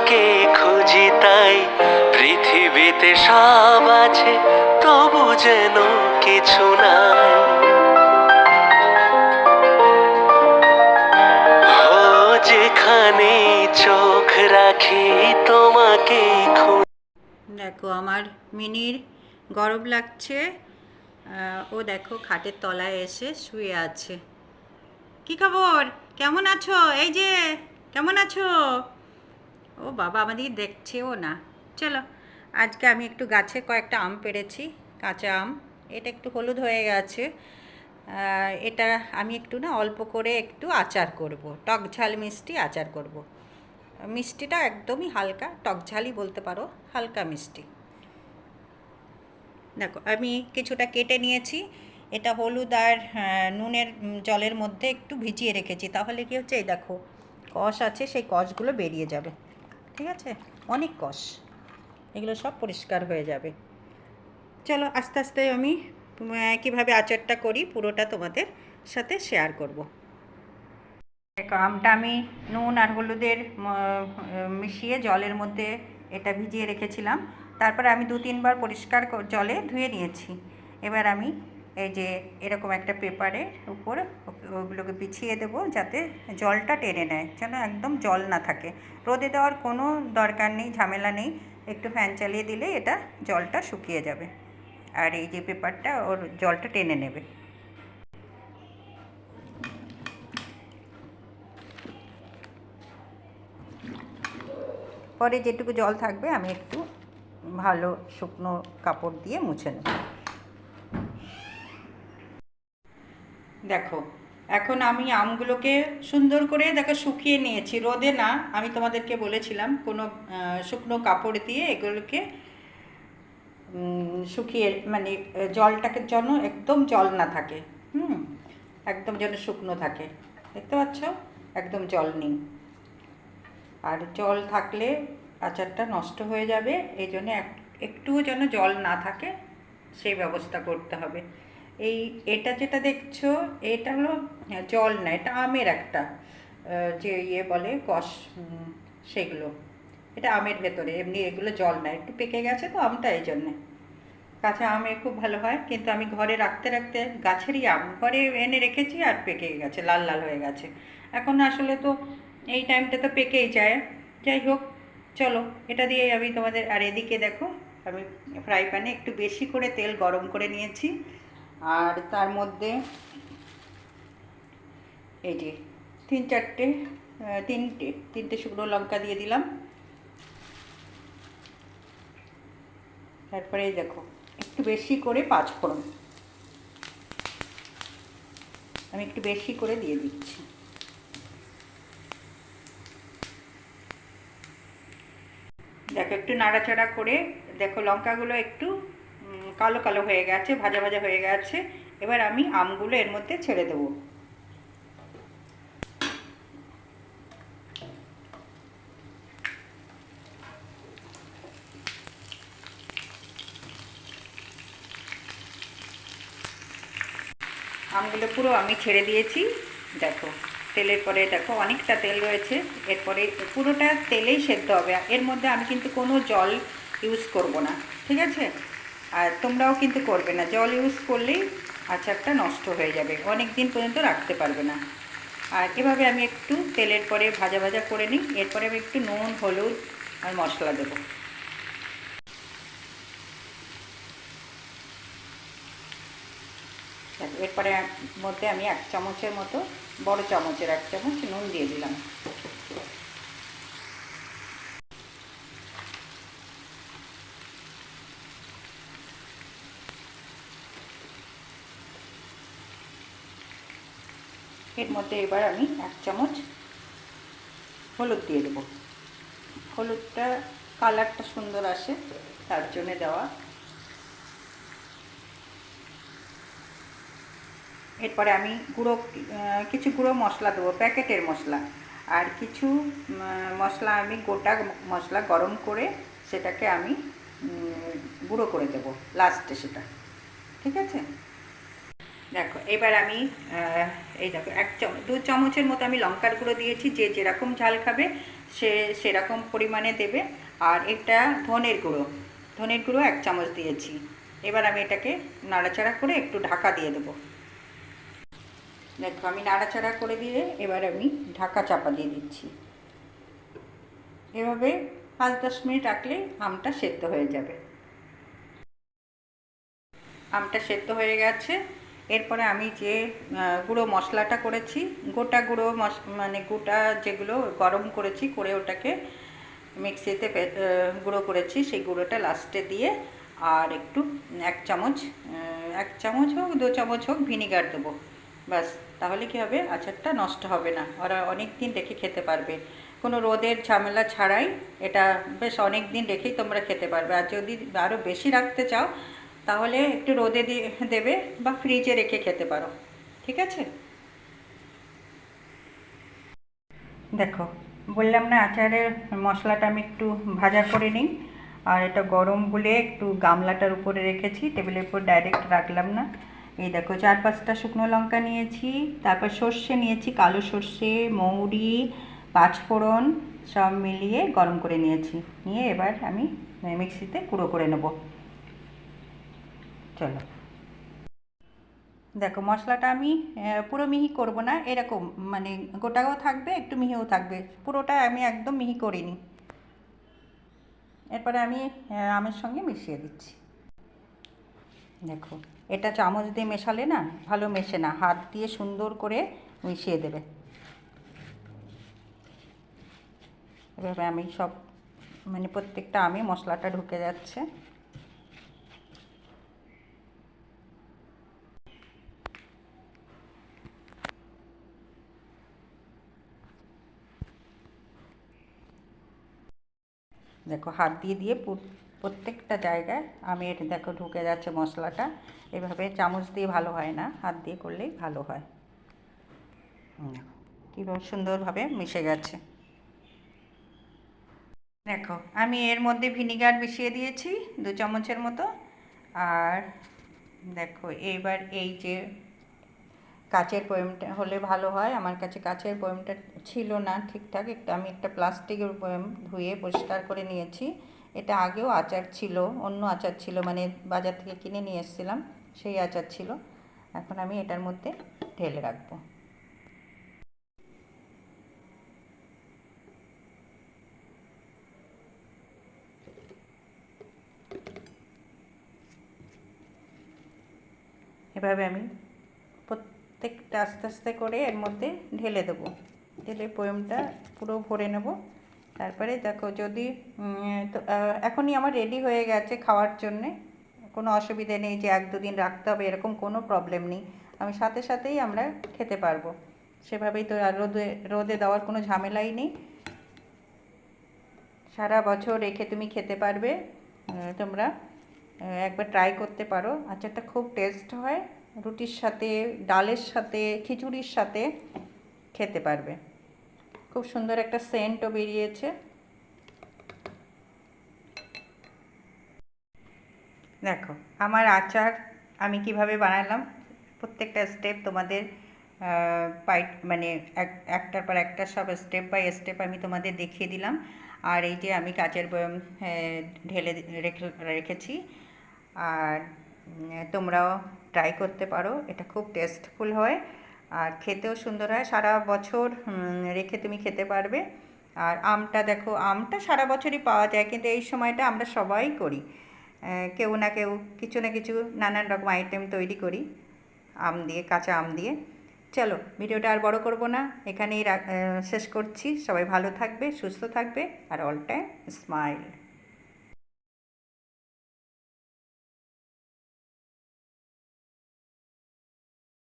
তোমাকে খুঁজি তাই পৃথিবীতে সব আছে তবু যেন কিছু নাই। ও যেখানে চোখ রাখি তোমাকে দেখো আমার মিনির গরম লাগছে। ও দেখো খাটের তলায় এসে শুয়ে আছে। কি খবর, কেমন আছো? এই যে কেমন আছো? ও বাবা আমাদের দেখছেও না। চলো, আজকে আমি একটু গাছে কয়েকটা আম পেড়েছি, কাঁচা আম। এটা একটু হলুদ হয়ে গেছে। এটা আমি একটু না অল্প করে একটু আচার করব, টক ঝাল মিষ্টি আচার করব। মিষ্টিটা একদমই হালকা, টক ঝালই বলতে পারো, হালকা মিষ্টি। দেখো আমি কিছুটা কেটে নিয়েছি। এটা হলুদ আর নুনের জলের মধ্যে একটু ভিজিয়ে রেখেছি, তাহলে কি হচ্ছে, এই দেখো কষ আছে, সেই কষগুলো বেরিয়ে যাবে। ঠিক আছে, অনেক কষ, এগুলো সব পরিষ্কার হয়ে যাবে। চলো আস্তে আস্তে আমি কীভাবে আচারটা করি পুরোটা তোমাদের সাথে শেয়ার করব। দেখো আমটা আমি নুন আর হলুদের মিশিয়ে জলের মধ্যে এটা ভিজিয়ে রেখেছিলাম। তারপরে আমি 2-3 বার পরিষ্কার জলে ধুয়ে নিয়েছি। এবার আমি এই যে এরকম একটা পেপারের উপর ওগুলোকে বিছিয়ে দেবো, যাতে জলটা টেনে নেয়, যেন একদম জল না থাকে। রোদে দেওয়ার কোনো দরকার নেই, ঝামেলা নেই, একটু ফ্যান চালিয়ে দিলে এটা জলটা শুকিয়ে যাবে। আর এই যে পেপারটা ওর জলটা টেনে নেবে। পরে যেটুকু জল থাকবে আমি একটু ভালো শুকনো কাপড় দিয়ে মুছে নেব। দেখো এখন আমি আমগুলোকে সুন্দর করে দেখো শুকিয়ে নিয়েছি, রোদে না, আমি তোমাদেরকে বলেছিলাম কোনো শুকনো কাপড় দিয়ে এগুলোকে শুকিয়ে, মানে জলটাকে যেন একদম জল না থাকে, একদম যেন শুকনো থাকে। দেখতে পাচ্ছ, একদম জল নেই। আর জল থাকলে আচারটা নষ্ট হয়ে যাবে, এই জন্য একটুও যেন জল না থাকে সেই ব্যবস্থা করতে হবে। এটা যেটা দেখছো, এটা হলো জল না, এটা আমের একটা যে বলে কষ, সেগুলো, এটা আমের ভেতরে, এমনি এগুলো জল না, একটু পেকে গেছে তো আমটা, এই জন্যে। কাঁচা আমে খুব ভালো হয়, কিন্তু আমি ঘরে রাখতে রাখতে গাছেরই আম ঘরে এনে রেখেছি আর পেকে গেছে, লাল লাল হয়ে গেছে। এখন আসলে তো এই টাইমটা তো পেকেই যায়। যাই হোক, চলো এটা দিয়েই আমি তোমাদের, আর এদিকে দেখো আমি ফ্রাই প্যানে একটু বেশি করে তেল গরম করে নিয়েছি, আর তার মধ্যে এই যে তিনটে শুকনো লঙ্কা দিয়ে দিলাম। তারপরে দেখো একটু বেশি করে 5 ফোড়ন আমি একটু বেশি করে দিয়ে দিচ্ছি। দেখো একটু নাড়াচাড়া করে, দেখো লঙ্কাগুলো একটু কালো কালো হয়ে গেছে, ভাজা ভাজা হয়ে গেছে। এবার আমি আমগুলো এর মধ্যে ছেড়ে দেবো। আমগুলো পুরো আমি ছেড়ে দিয়েছি। দেখো তেলের পরে দেখো অনেকটা তেল রয়েছে, এরপরে পুরোটা তেলেই সেদ্ধ হবে। এর মধ্যে আমি কিন্তু কোনো জল ইউজ করব না, ঠিক আছে? আর তোমরাও কিন্তু করবে না, জল ইউজ করলেই আচারটা নষ্ট হয়ে যাবে, অনেক দিন পর্যন্ত রাখতে পারবে না। আর এভাবে আমি একটু তেলের পরে ভাজা ভাজা করে নিই। এরপরে আমি একটু নুন, হলুদ আর মশলা দেবো। এরপরে মধ্যে আমি 1 চামচের মতো, বড় চামচের 1 চামচ নুন দিয়ে দিলাম। এর মধ্যে এবার আমি 1 চামচ হলুদ দিয়ে দেবো। হলুদটা কালারটা সুন্দর আসে, তার জন্য দেওয়া। এরপরে আমি কিছু গুঁড়ো মশলা দেবো, প্যাকেটের মশলা। আর কিছু মশলা আমি গোটা মশলা গরম করে সেটাকে আমি গুঁড়ো করে দেবো লাস্টে সেটা, ঠিক আছে? দেখো এবার আমি এই দেখো 2 চামচের মতো আমি লঙ্কার গুঁড়ো দিয়েছি, যে যেরকম ঝাল খাবে সেরকম পরিমাণে দেবে। আর এটা ধনের গুঁড়ো 1 চামচ দিয়েছি। এবার আমি এটাকে নাড়াচাড়া করে একটু ঢাকা দিয়ে দেবো। দেখো আমি নাড়াচাড়া করে দিয়ে এবার আমি ঢাকা চাপা দিয়ে দিচ্ছি। এভাবে 5-10 মিনিট রাখলে আমটা সেদ্ধ হয়ে যাবে। আমটা সেদ্ধ হয়ে গেছে। এরপরে আমি যে গুঁড়ো মশলাটা করেছি, গোটা গুঁড়ো মানে গোটা যেগুলো গরম করেছি করে ওটাকে মিক্সিতে গুঁড়ো করেছি, সেই গুঁড়োটা লাস্টে দিয়ে আর একটু 1 চামচ হোক 2 চামচ হোক ভিনিগার দেবো। ব্যাস, তাহলে কী হবে, আচারটা নষ্ট হবে না, ওরা অনেক দিন রেখে খেতে পারবে। কোনো রোদের ঝামেলা ছাড়াই এটা বেশ অনেক দিন রেখেই তোমরা খেতে পারবে। আর যদি আরও বেশি রাখতে চাও তাহলে একটু রোদে দেবে বা ফ্রিজে রেখে খেতে পারো। ঠিক আছে? দেখো বললাম না আচারের মশলাটা আমি একটু ভাজা করে নিই, আর এটা গরম বলে একটু গামলাটার উপরে রেখেছি, টেবিলের উপর ডাইরেক্ট রাখলাম না। এই দেখো 4-5টা শুকনো লঙ্কা নিয়েছি, তারপর সর্ষে নিয়েছি, কালো সর্ষে, মৌরি, 5 ফোড়ন সব মিলিয়ে গরম করে নিয়েছি। নিয়ে এবার আমি মিক্সিতে গুঁড়ো করে নেব। চলো দেখো মশলাটা আমি পুরো মিহি করব না, এরকম মানে গোটাও থাকবে একটু মিহিও থাকবে, পুরোটা আমি একদম মিহি করিনি। এরপরে আমি আমের সঙ্গে মিশিয়ে দিচ্ছি। দেখো এটা চামচ দিয়ে মেশালে না ভালো মেশে না, হাত দিয়ে সুন্দর করে মিশিয়ে দেবে। এভাবে আমি সব মানে প্রত্যেকটা আমে মশলাটা ঢুকে যাচ্ছে। দেখো হাত দিয়ে দিয়ে প্রত্যেকটা জায়গায় আমের দেখো ঢুকে যাচ্ছে মশলাটা। এভাবে চামচ দিয়ে ভালো হয় না, হাত দিয়ে করলেই ভালো হয়। কীভাবে সুন্দরভাবে মিশে গেছে। দেখো আমি এর মধ্যে ভিনিগার মিশিয়ে দিয়েছি 2 চামচের মতো। আর দেখো এইবার এই যে কাচের বয়মটা হলে ভালো হয়, আমার কাছে কাচের বয়মটা ছিল না ঠিকঠাক, আমি একটা প্লাস্টিকের বয়ম ধুয়ে পরিষ্কার করে নিয়েছি। এটা আগেও আচার ছিল, অন্য আচার ছিল, মানে বাজার থেকে কিনে নিয়ে এসেছিলাম, সেই আচার ছিল। এখন আমি এটার মধ্যে ঢেলে রাখবো। এভাবে আমি প্রত্যেকটা আস্তে আস্তে করে এর মধ্যে ঢেলে দেবো, ঢেলে বয়মটা পুরো ভরে নেব। তারপরে দেখো যদি এখনই আমার রেডি হয়ে গেছে খাওয়ার জন্যে, কোনো অসুবিধে নেই যে 1-2 দিন রাখতে হবে, এরকম কোনো প্রবলেম নেই। আমি সাথে সাথেই আমরা খেতে পারবো, সেভাবেই তো। আর রোদে দেওয়ার কোনো ঝামেলাই নেই, সারা বছর রেখে তুমি খেতে পারবে। তোমরা একবার ট্রাই করতে পারো, আচারটা খুব টেস্ট হয়, রুটির সাথে, ডালের সাথে, খিচুড়ির সাথে খেতে পারবে। খুব সুন্দর একটা সেন্টও বেরিয়েছে। দেখো আমার আচার আমি কিভাবে বানালাম, প্রত্যেকটা স্টেপ তোমাদের মানে একটার পর একটা সব স্টেপ বাই স্টেপ আমি তোমাদের দেখিয়ে দিলাম। আর এই যে আমি কাচের বয়ম ঢেলে রেখেছি, আর তোমরাও ট্রাই করতে পারো, এটা খুব টেস্টফুল হয় আর খেতেও সুন্দর হয়, সারা বছর রেখে তুমি খেতে পারবে। আর আমটা দেখো, আমটা সারা বছরই পাওয়া যায়, কিন্তু এই সময়টা আমরা সবাই করি, কেউ না কেউ কিছু না কিছু নানান রকম আইটেম তৈরি করি আম দিয়ে, কাঁচা আম দিয়ে। চলো ভিডিওটা আর বড় করব না, এখানেই শেষ করছি। সবাই ভালো থাকবে, সুস্থ থাকবে, আর অল টাইম স্মাইল।